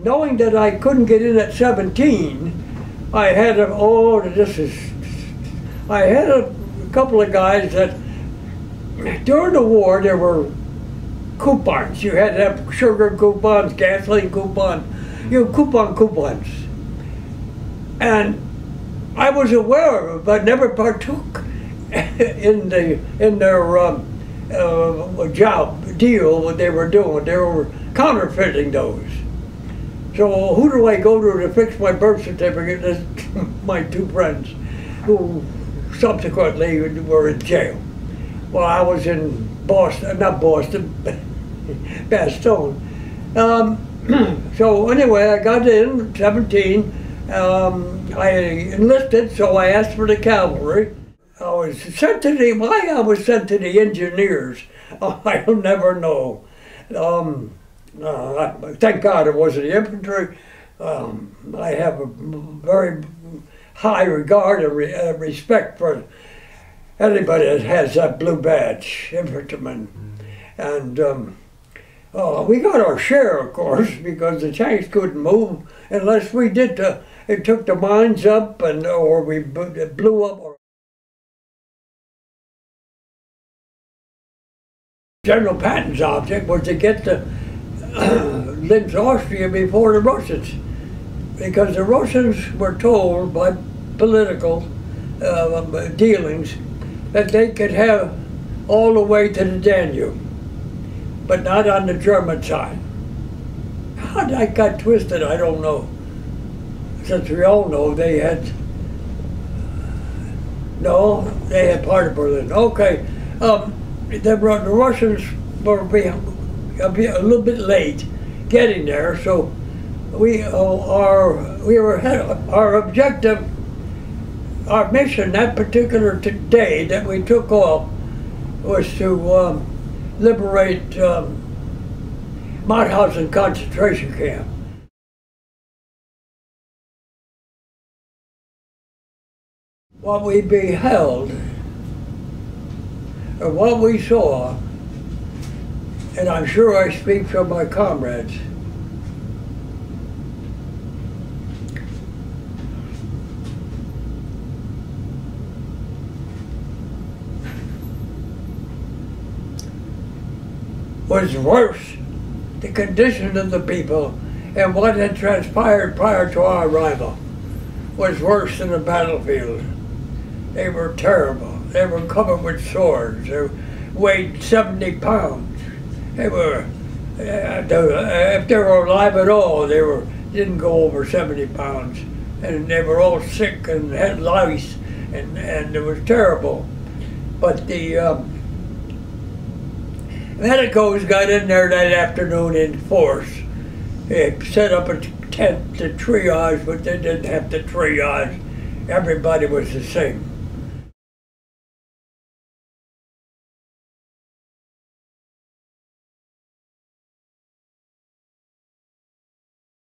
Knowing that I couldn't get in at 17, I had I had a couple of guys that, during the war, there were coupons. You had to have sugar coupons, gasoline coupons, coupons. And I was aware of it, but never partook in their deal what they were doing. They were counterfeiting those. So who do I go to fix my birth certificate? There's my two friends who subsequently were in jail. Well, I was in Boston, not Boston, Bastogne. So anyway, I got in 17. I enlisted, so I asked for the cavalry. I was sent to why I was sent to the engineers, I'll never know. Thank God it wasn't the infantry. I have a very high regard and respect for anybody that has that blue badge, infantryman. And we got our share, of course, because the tanks couldn't move unless we did it took the mines up or we blew up. General Patton's object was to get to Linz, Austria before the Russians, because the Russians were told by political dealings that they could have all the way to the Danube, but not on the German side. How that got twisted, I don't know. Since we all know they had part of Berlin. Okay, the Russians were a little bit late getting there, so our objective, our mission that particular day that we took off was to liberate Mauthausen concentration camp. What we beheld, or what we saw, and I'm sure I speak for my comrades, was worse. The condition of the people and what had transpired prior to our arrival was worse than the battlefield. They were terrible. They were covered with swords. They weighed 70 pounds. They were, if they were alive at all, didn't go over 70 pounds. And they were all sick and had lice, and it was terrible. But the medicos got in there that afternoon in force. They set up a tent to triage, but they didn't have to triage. Everybody was the same.